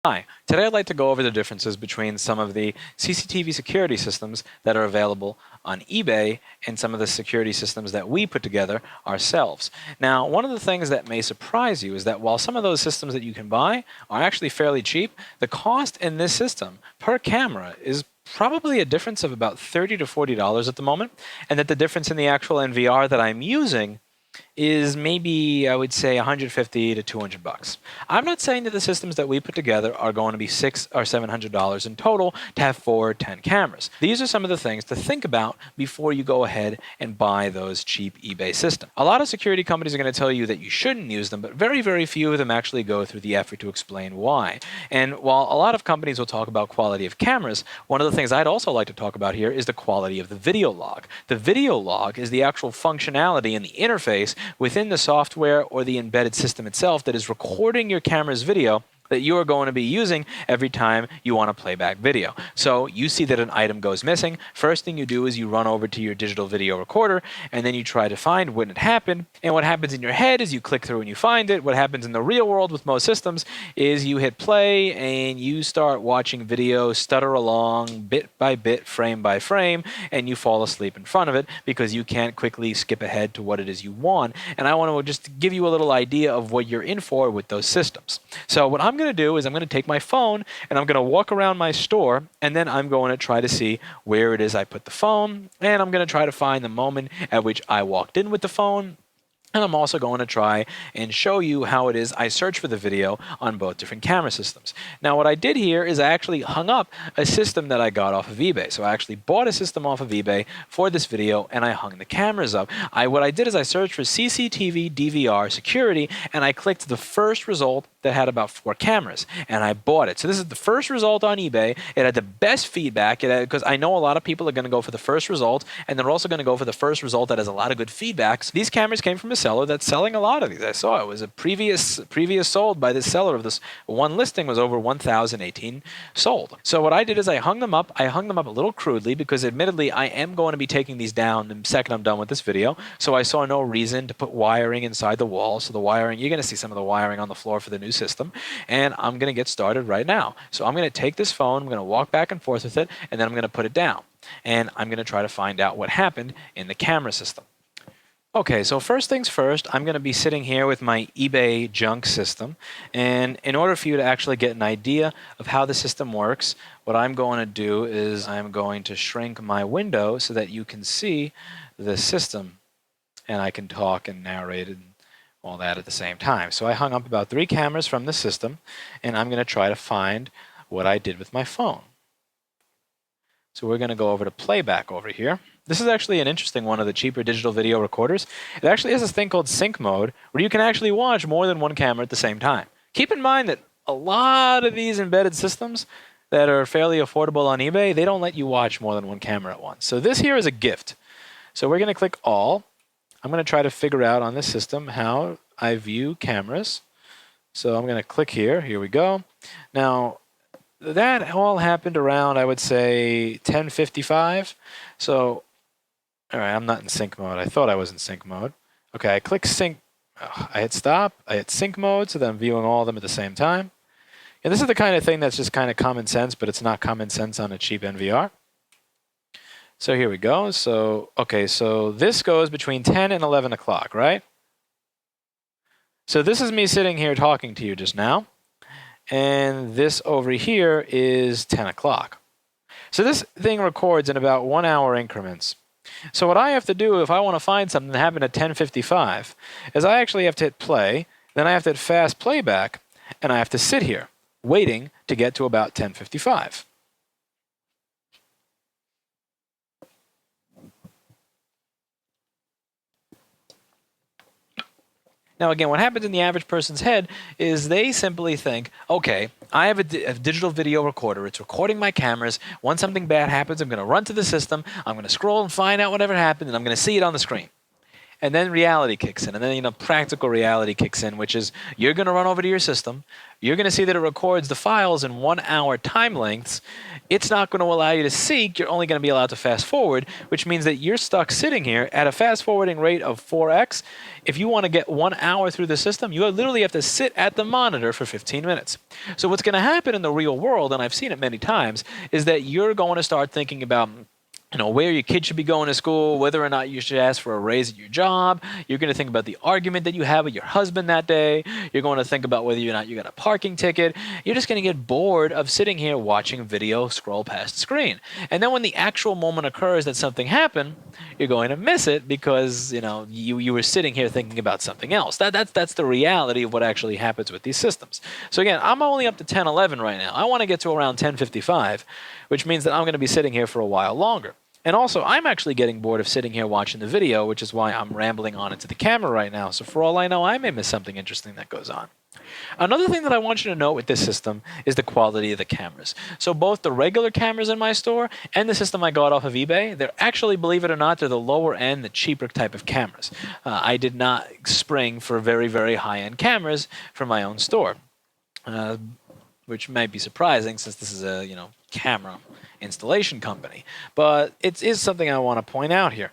Hi, today I'd like to go over the differences between some of the CCTV security systems that are available on eBay and some of the security systems that we put together ourselves. Now, one of the things that may surprise you is that while some of those systems that you can buy are actually fairly cheap, the cost in this system per camera is probably a difference of about $30 to $40 at the moment, and that the difference in the actual NVR that I'm using is maybe, I would say, 150 to 200 bucks. I'm not saying that the systems that we put together are going to be $600 or $700 in total to have 4 or 10 cameras. These are some of the things to think about before you go ahead and buy those cheap eBay systems. A lot of security companies are going to tell you that you shouldn't use them, but very, very few of them actually go through the effort to explain why. And while a lot of companies will talk about quality of cameras, one of the things I'd also like to talk about here is the quality of the video log. The video log is the actual functionality and the interface within the software or the embedded system itself that is recording your camera's video that you are going to be using every time you want to play back video. So you see that an item goes missing. First thing you do is you run over to your digital video recorder, and then you try to find when it happened. And what happens in your head is you click through and you find it. What happens in the real world with most systems is you hit play and you start watching video stutter along bit by bit, frame by frame, and you fall asleep in front of it because you can't quickly skip ahead to what it is you want. And I want to just give you a little idea of what you're in for with those systems. So what I'm going to do is I'm going to take my phone and I'm going to walk around my store, and then I'm going to try to see where it is I put the phone, and I'm going to try to find the moment at which I walked in with the phone. And I'm also going to try and show you how it is I search for the video on both different camera systems. Now, what I did here is I actually hung up a system that I got off of eBay. So I actually bought a system off of eBay for this video, and I hung the cameras up. What I did is I searched for CCTV DVR security, and I clicked the first result that had about 4 cameras, and I bought it. So this is the first result on eBay. It had the best feedback, because I know a lot of people are going to go for the first result, and they're also going to go for the first result that has a lot of good feedback. So these cameras came from a seller that's selling a lot of these. I saw it was a previous sold by this seller of this one listing was over 1,018 sold. So what I did is I hung them up. I hung them up a little crudely because admittedly I am going to be taking these down the second I'm done with this video. So I saw no reason to put wiring inside the wall. So the wiring, you're going to see some of the wiring on the floor for the new system, and I'm going to get started right now. So I'm going to take this phone, I'm going to walk back and forth with it, and then I'm going to put it down. And I'm going to try to find out what happened in the camera system. Okay, so first things first, I'm going to be sitting here with my eBay junk system, and in order for you to actually get an idea of how the system works, what I'm going to do is I'm going to shrink my window so that you can see the system, and I can talk and narrate and all that at the same time. So I hung up about 3 cameras from the system, and I'm going to try to find what I did with my phone. So we're going to go over to playback over here. This is actually an interesting one of the cheaper digital video recorders. It actually has this thing called sync mode where you can actually watch more than 1 camera at the same time. Keep in mind that a lot of these embedded systems that are fairly affordable on eBay, they don't let you watch more than 1 camera at once. So this here is a gift. So we're going to click all. I'm going to try to figure out on this system how I view cameras. So I'm going to click here. Here we go. Now, that all happened around, I would say, 10:55. So, all right, I'm not in sync mode. I thought I was in sync mode. Okay, I click sync. I hit stop. I hit sync mode, so that I'm viewing all of them at the same time. And this is the kind of thing that's just kind of common sense, but it's not common sense on a cheap NVR. So here we go. So, okay, so this goes between 10 and 11 o'clock, right? So this is me sitting here talking to you just now. And this over here is 10 o'clock. So this thing records in about 1 hour increments. So what I have to do if I want to find something that happened at 10:55 is I actually have to hit play, then I have to hit fast playback, and I have to sit here waiting to get to about 10:55. Now, again, what happens in the average person's head is they simply think, okay, I have a digital video recorder. It's recording my cameras. Once something bad happens, I'm going to run to the system. I'm going to scroll and find out whatever happened, and I'm going to see it on the screen. And then reality kicks in, and then practical reality kicks in, which is you're going to run over to your system, you're going to see that it records the files in 1 hour time lengths. It's not going to allow you to seek, you're only going to be allowed to fast forward, which means that you're stuck sitting here at a fast forwarding rate of 4x. If you want to get 1 hour through the system, you literally have to sit at the monitor for 15 minutes. So what's going to happen in the real world, and I've seen it many times, is that you're going to start thinking about where your kid should be going to school, whether or not you should ask for a raise at your job. You're going to think about the argument that you have with your husband that day. You're going to think about whether or not you got a parking ticket. You're just going to get bored of sitting here watching video scroll past the screen. And then when the actual moment occurs that something happened, you're going to miss it because, you were sitting here thinking about something else. That's the reality of what actually happens with these systems. So again, I'm only up to 10:11 right now. I want to get to around 10:55, which means that I'm going to be sitting here for a while longer. And also, I'm actually getting bored of sitting here watching the video, which is why I'm rambling on into the camera right now. So for all I know, I may miss something interesting that goes on. Another thing that I want you to note with this system is the quality of the cameras. So both the regular cameras in my store and the system I got off of eBay, they're actually, believe it or not, they're the lower end, the cheaper type of cameras. I did not spring for very, very high-end cameras for my own store, which might be surprising since this is a, camera installation company. But it is something I want to point out here.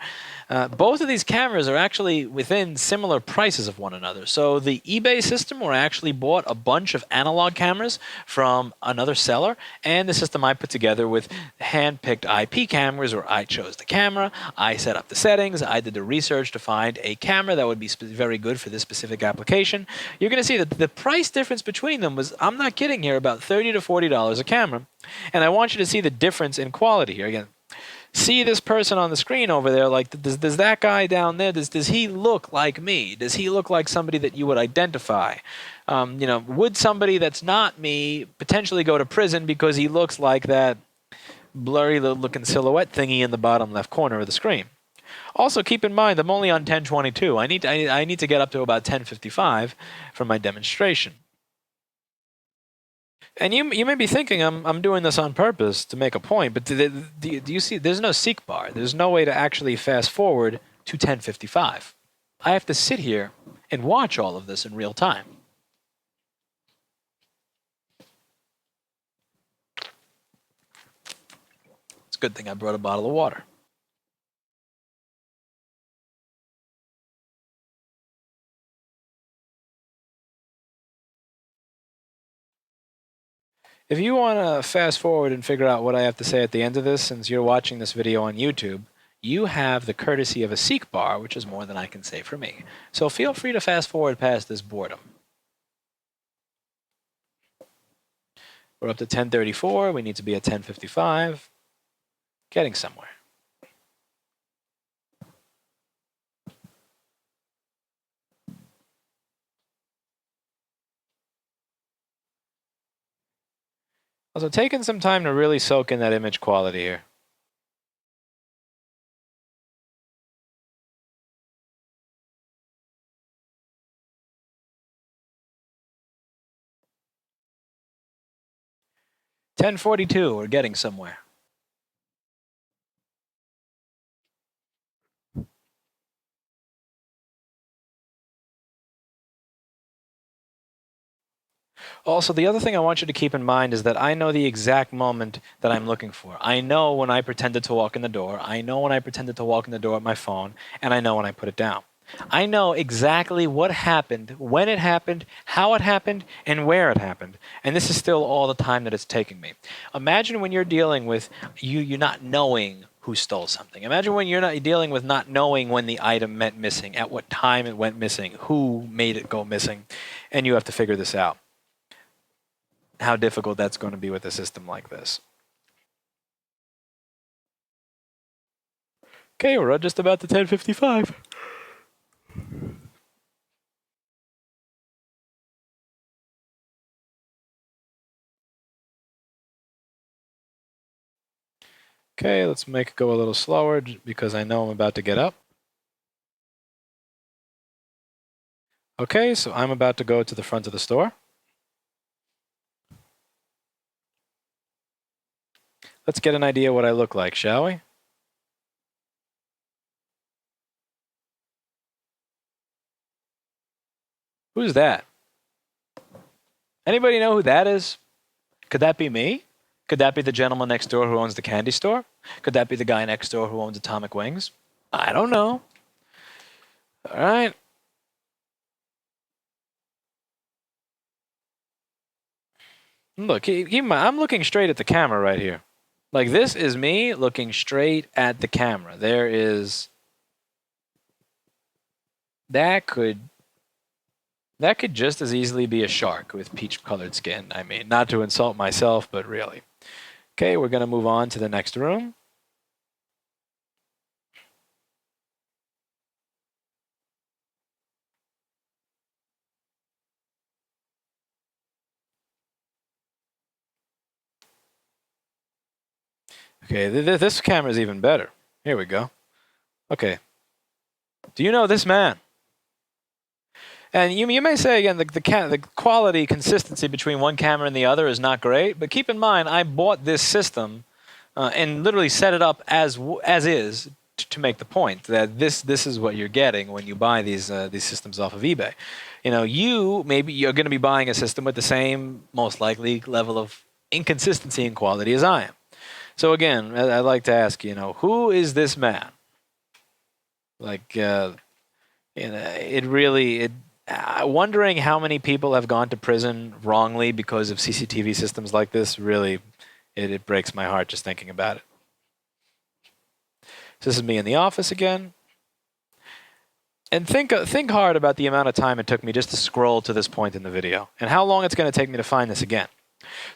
Both of these cameras are actually within similar prices of one another. So the eBay system, where I actually bought a bunch of analog cameras from another seller, and the system I put together with hand-picked IP cameras, where I chose the camera, I set up the settings, I did the research to find a camera that would be very good for this specific application. You're going to see that the price difference between them was, I'm not kidding here, about $30 to $40 a camera. And I want you to see the difference in quality here. Again, see this person on the screen over there, like, does that guy down there, does he look like me? Does he look like somebody that you would identify? Would somebody that's not me potentially go to prison because he looks like that blurry looking silhouette thingy in the bottom left corner of the screen? Also, keep in mind, I'm only on 1022. I need to get up to about 1055 for my demonstration. And you may be thinking I'm doing this on purpose to make a point, but do you see there's no seek bar. There's no way to actually fast forward to 1055. I have to sit here and watch all of this in real time. It's a good thing I brought a bottle of water. If you want to fast forward and figure out what I have to say at the end of this, since you're watching this video on YouTube, you have the courtesy of a seek bar, which is more than I can say for me. So feel free to fast forward past this boredom. We're up to 1034. We need to be at 1055. Getting somewhere. Also, taking some time to really soak in that image quality here. $10.42, we're getting somewhere. Also, the other thing I want you to keep in mind is that I know the exact moment that I'm looking for. I know when I pretended to walk in the door. I know when I pretended to walk in the door with my phone. And I know when I put it down. I know exactly what happened, when it happened, how it happened, and where it happened. And this is still all the time that it's taking me. Imagine when you're dealing with you not knowing who stole something. Imagine when you're not dealing with not knowing when the item went missing, at what time it went missing, who made it go missing, and you have to figure this out. How difficult that's going to be with a system like this. Okay, we're just about to 1055. Okay, let's make it go a little slower because I know I'm about to get up. Okay, so I'm about to go to the front of the store. Let's get an idea what I look like, shall we? Who's that? Anybody know who that is? Could that be me? Could that be the gentleman next door who owns the candy store? Could that be the guy next door who owns Atomic Wings? I don't know. All right. Look, I'm looking straight at the camera right here. Like, this is me looking straight at the camera. There is... That could just as easily be a shark with peach-colored skin. I mean, not to insult myself, but really. Okay, we're going to move on to the next room. Okay, this camera is even better. Here we go. Okay. Do you know this man? And you may say, again, the quality consistency between one camera and the other is not great, but keep in mind, I bought this system and literally set it up as is to make the point that this is what you're getting when you buy these systems off of eBay. You know, maybe you're going to be buying a system with the same, most likely, level of inconsistency in quality as I am. So again, I'd like to ask, you know, who is this man? Like, you know, wondering how many people have gone to prison wrongly because of CCTV systems like this, really, it breaks my heart just thinking about it. So this is me in the office again. And think hard about the amount of time it took me just to scroll to this point in the video, and how long it's going to take me to find this again.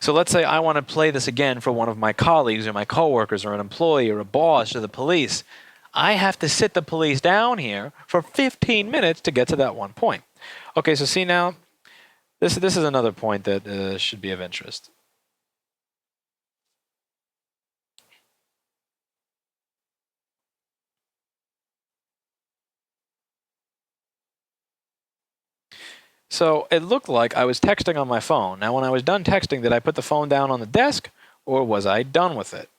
So let's say I want to play this again for one of my colleagues or my coworkers or an employee or a boss or the police. I have to sit the police down here for 15 minutes to get to that one point. Okay, so see now, this is another point that should be of interest. So it looked like I was texting on my phone. Now, when I was done texting, did I put the phone down on the desk, or was I done with it?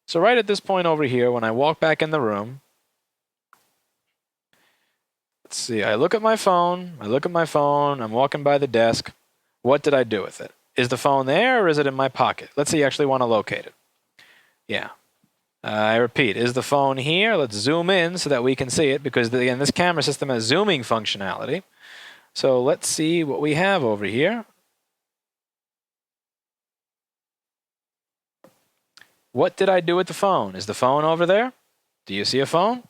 So right at this point over here, when I walk back in the room, let's see, I look at my phone, I'm walking by the desk. What did I do with it? Is the phone there, or is it in my pocket? Let's say you actually want to locate it. Yeah. I repeat, is the phone here? Let's zoom in so that we can see it, because again, this camera system has zooming functionality. So let's see what we have over here. What did I do with the phone? Is the phone over there? Do you see a phone?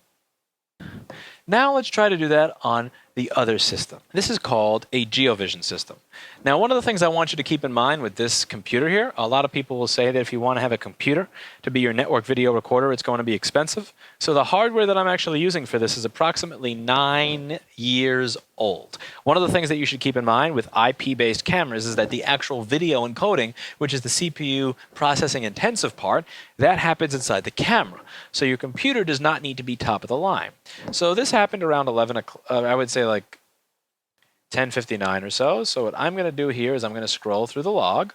Now let's try to do that on the other system. This is called a GeoVision system. Now, one of the things I want you to keep in mind with this computer here, a lot of people will say that if you want to have a computer to be your network video recorder, it's going to be expensive. So the hardware that I'm actually using for this is approximately 9 years old. One of the things that you should keep in mind with IP-based cameras is that the actual video encoding, which is the CPU processing intensive part, that happens inside the camera. So your computer does not need to be top of the line. So this happened around 11 o'clock, I would say like 10:59 or so. So what I'm going to do here is I'm going to scroll through the log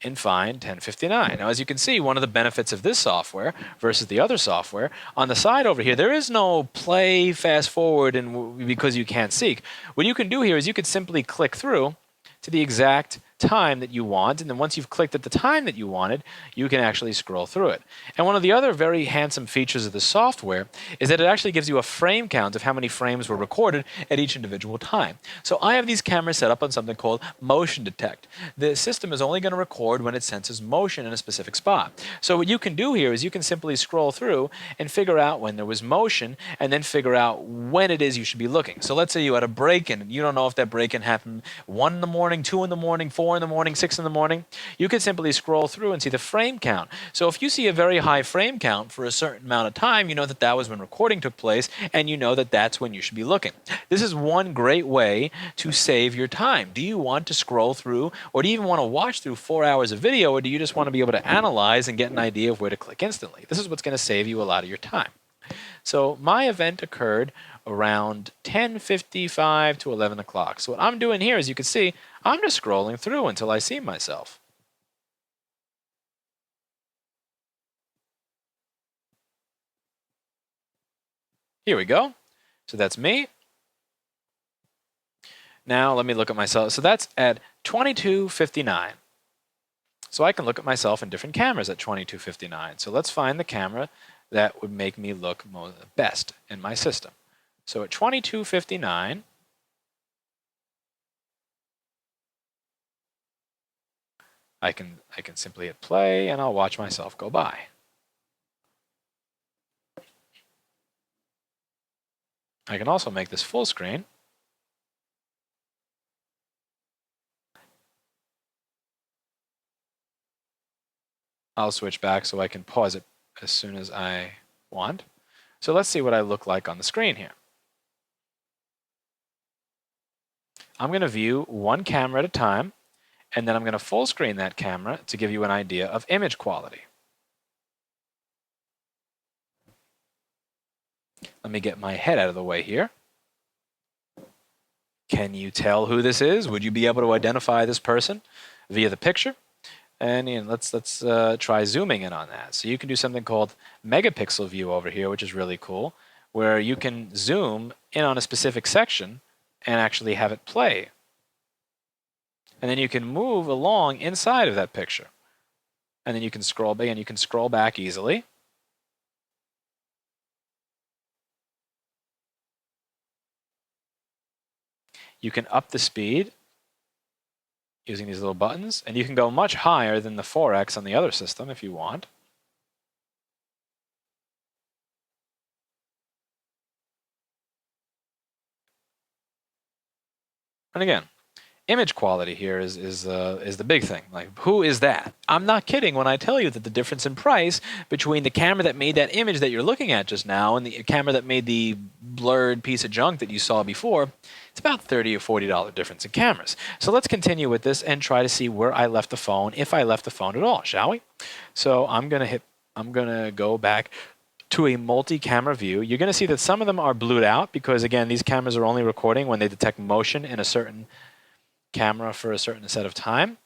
and find 10:59. Now, as you can see, one of the benefits of this software versus the other software, on the side over here, there is no play, fast forward, and because you can't seek. What you can do here is you could simply click through to the exact time that you want, and then once you've clicked at the time that you wanted, you can actually scroll through it. And one of the other very handsome features of the software is that it actually gives you a frame count of how many frames were recorded at each individual time. So I have these cameras set up on something called motion detect. The system is only going to record when it senses motion in a specific spot. So what you can do here is you can simply scroll through and figure out when there was motion, and then figure out when it is you should be looking. So let's say you had a break-in and you don't know if that break-in happened 1 in the morning, 2 in the morning, 4 in the morning, 6 in the morning. You could simply scroll through and see the frame count. So if you see a very high frame count for a certain amount of time, you know that that was when recording took place, and you know that that's when you should be looking. This is one great way to save your time. Do you want to scroll through, or do you even want to watch through 4 hours of video, or do you just want to be able to analyze and get an idea of where to click instantly? This is what's going to save you a lot of your time. So my event occurred around 10:55 to 11 o'clock. So what I'm doing here, as you can see, I'm just scrolling through until I see myself. Here we go. So that's me. Now let me look at myself. So that's at 2259. So I can look at myself in different cameras at 2259. So let's find the camera that would make me look best in my system. So at 2259, I can simply hit play and I'll watch myself go by. I can also make this full screen. I'll switch back so I can pause it as soon as I want. So let's see what I look like on the screen here. I'm going to view one camera at a time, and then I'm going to full screen that camera to give you an idea of image quality. Let me get my head out of the way here. Can you tell who this is? Would you be able to identify this person via the picture? And let's try zooming in on that. So you can do something called megapixel view over here, which is really cool, where you can zoom in on a specific section and actually have it play. And then you can move along inside of that picture. And then you can scroll back, and you can scroll back easily. You can up the speed using these little buttons, and you can go much higher than the 4x on the other system if you want. And again, image quality here is the big thing. Like, who is that? I'm not kidding when I tell you that the difference in price between the camera that made that image that you're looking at just now and the camera that made the blurred piece of junk that you saw before, it's about $30 or $40 difference in cameras. So let's continue with this and try to see where I left the phone, if I left the phone at all, shall we? So I'm gonna go back to a multi-camera view. You're gonna see that some of them are blued out because, again, these cameras are only recording when they detect motion in a certain camera for a certain set of time.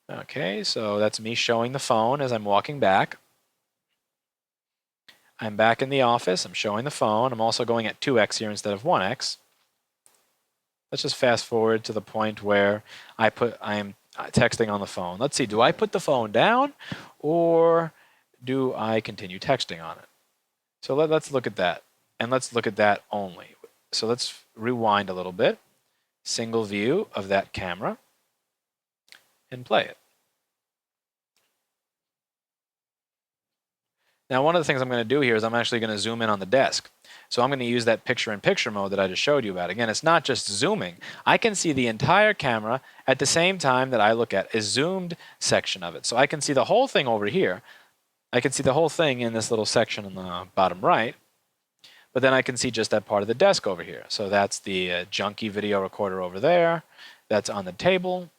Okay, so that's me showing the phone as I'm walking back. I'm back in the office. I'm showing the phone. I'm also going at 2x here instead of 1x. Let's just fast forward to the point where I am texting on the phone. Let's see, do I put the phone down or do I continue texting on it? So let's look at that, and let's look at that only. So let's rewind a little bit. Single view of that camera and play it. Now, one of the things I'm going to do here is I'm actually going to zoom in on the desk. So I'm going to use that picture-in-picture mode that I just showed you about. Again, it's not just zooming. I can see the entire camera at the same time that I look at a zoomed section of it. So I can see the whole thing over here. I can see the whole thing in this little section in the bottom right. But then I can see just that part of the desk over here. So that's the junky video recorder over there. That's on the table.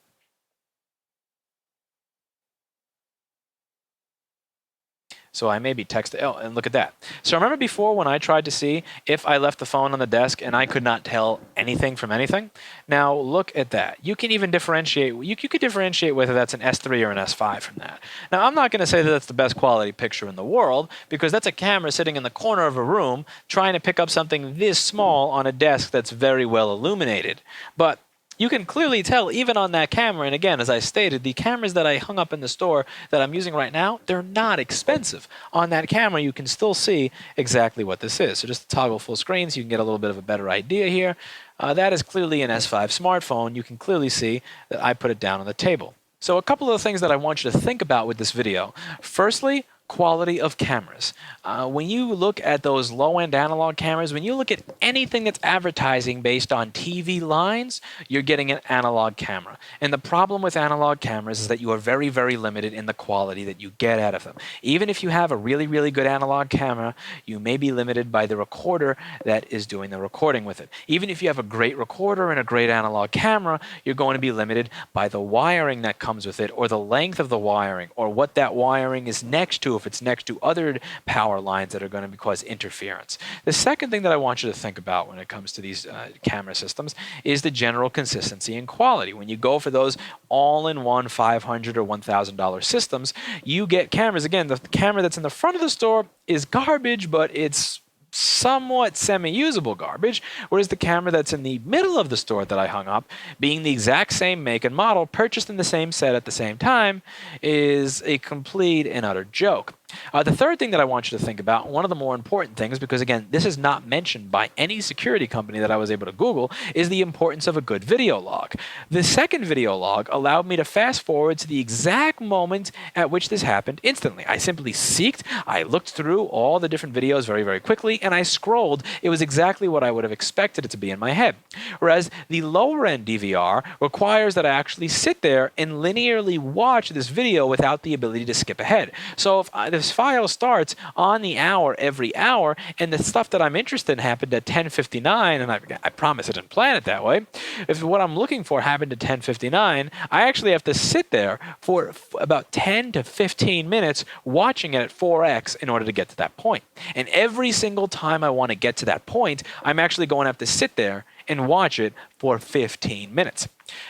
So I may be texting. Oh, and look at that. So remember before when I tried to see if I left the phone on the desk and I could not tell anything from anything? Now look at that. You can even differentiate. You could differentiate whether that's an S3 or an S5 from that. Now I'm not going to say that that's the best quality picture in the world because that's a camera sitting in the corner of a room trying to pick up something this small on a desk that's very well illuminated. But you can clearly tell even on that camera, and again, as I stated, the cameras that I hung up in the store that I'm using right now, they're not expensive. On that camera, you can still see exactly what this is. So just toggle full screen so you can get a little bit of a better idea here. That is clearly an S5 smartphone. You can clearly see that I put it down on the table. So a couple of things that I want you to think about with this video. Firstly, quality of cameras. When you look at those low-end analog cameras, when you look at anything that's advertising based on TV lines, you're getting an analog camera. And the problem with analog cameras is that you are very, very limited in the quality that you get out of them. Even if you have a really, really good analog camera, you may be limited by the recorder that is doing the recording with it. Even if you have a great recorder and a great analog camera, you're going to be limited by the wiring that comes with it, or the length of the wiring, or what that wiring is next to, if it's next to other power lines that are going to cause interference. The second thing that I want you to think about when it comes to these camera systems is the general consistency and quality. When you go for those all-in-one $500 or $1,000 systems, you get cameras. Again, the camera that's in the front of the store is garbage, but it's somewhat semi-usable garbage, whereas the camera that's in the middle of the store that I hung up, being the exact same make and model, purchased in the same set at the same time, is a complete and utter joke. The third thing that I want you to think about, one of the more important things, because again, this is not mentioned by any security company that I was able to Google, is the importance of a good video log. The second video log allowed me to fast forward to the exact moment at which this happened instantly. I simply seeked, I looked through all the different videos very, very quickly, and I scrolled. It was exactly what I would have expected it to be in my head. Whereas the lower end DVR requires that I actually sit there and linearly watch this video without the ability to skip ahead. So if this file starts on the hour every hour, and the stuff that I'm interested in happened at 10:59, and I promise I didn't plan it that way. If what I'm looking for happened at 10:59, I actually have to sit there for about 10 to 15 minutes watching it at 4x in order to get to that point. And every single time I want to get to that point, I'm actually going to have to sit there and watch it for 15 minutes.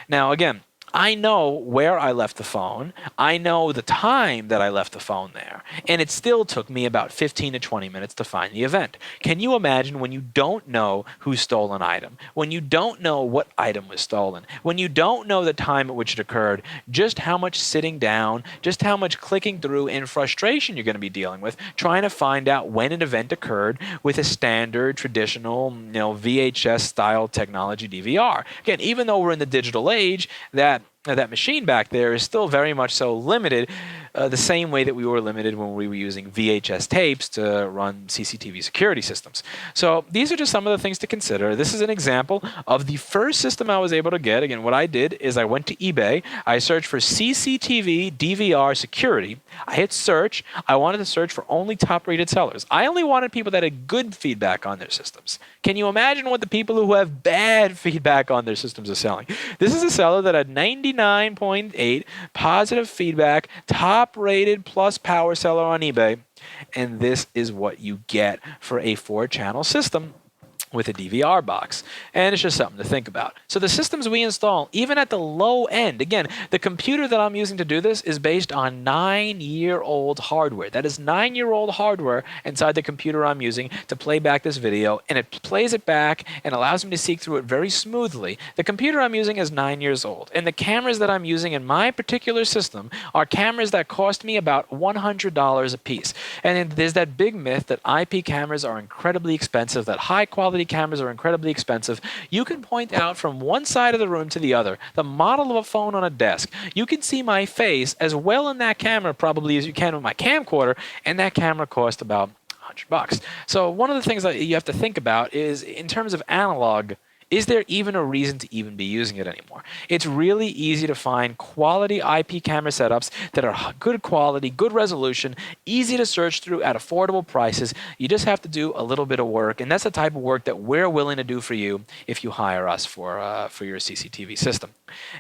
Now, again, I know where I left the phone. I know the time that I left the phone there. And it still took me about 15 to 20 minutes to find the event. Can you imagine when you don't know who stole an item, when you don't know what item was stolen, when you don't know the time at which it occurred, just how much sitting down, just how much clicking through and frustration you're going to be dealing with trying to find out when an event occurred with a standard, traditional, VHS style technology DVR. Again, even though we're in the digital age, that machine back there is still very much so limited, the same way that we were limited when we were using VHS tapes to run CCTV security systems. So these are just some of the things to consider. This is an example of the first system I was able to get. Again, what I did is I went to eBay. I searched for CCTV DVR security. I hit search. I wanted to search for only top-rated sellers. I only wanted people that had good feedback on their systems. Can you imagine what the people who have bad feedback on their systems are selling? This is a seller that had 99.8 positive feedback, top-rated plus power seller on eBay, and this is what you get for a 4-channel system with a DVR box. And it's just something to think about. So the systems we install, even at the low end, again, the computer that I'm using to do this is based on 9-year-old hardware. That is 9-year-old hardware inside the computer I'm using to play back this video, and it plays it back and allows me to seek through it very smoothly. The computer I'm using is 9 years old, and the cameras that I'm using in my particular system are cameras that cost me about $100 a piece. And there's that big myth that IP cameras are incredibly expensive, that high-quality cameras are incredibly expensive. You can point out from one side of the room to the other the model of a phone on a desk. You can see my face as well in that camera probably as you can with my camcorder, and that camera cost about $100. So one of the things that you have to think about is, in terms of analog, is there even a reason to even be using it anymore? It's really easy to find quality IP camera setups that are good quality, good resolution, easy to search through at affordable prices. You just have to do a little bit of work, and that's the type of work that we're willing to do for you if you hire us for your CCTV system.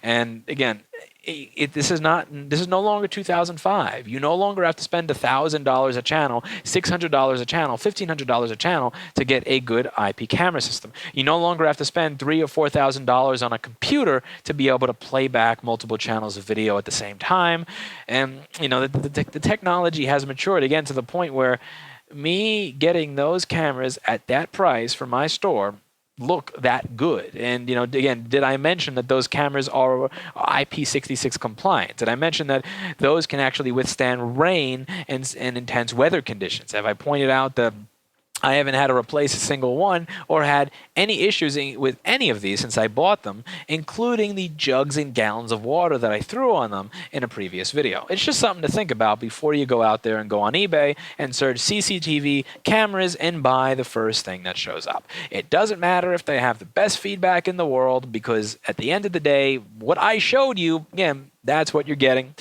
And again, this is no longer 2005. You no longer have to spend $1,000 a channel, $600 a channel, $1,500 a channel to get a good IP camera system. You no longer have to spend $3,000 or $4,000 on a computer to be able to play back multiple channels of video at the same time. And the technology has matured again to the point where me getting those cameras at that price for my store look that good. And again, did I mention that those cameras are IP66 compliant? Did I mention that those can actually withstand rain and intense weather conditions? Have I pointed out that I haven't had to replace a single one or had any issues with any of these since I bought them, including the jugs and gallons of water that I threw on them in a previous video? It's just something to think about before you go out there and go on eBay and search CCTV cameras and buy the first thing that shows up. It doesn't matter if they have the best feedback in the world, because at the end of the day, what I showed you, again, that's what you're getting.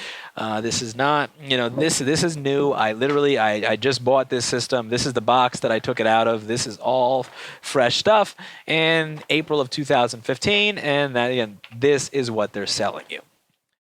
This is not, this is new. I just bought this system. This is the box that I took it out of. This is all fresh stuff in April of 2015. And that, again, this is what they're selling you.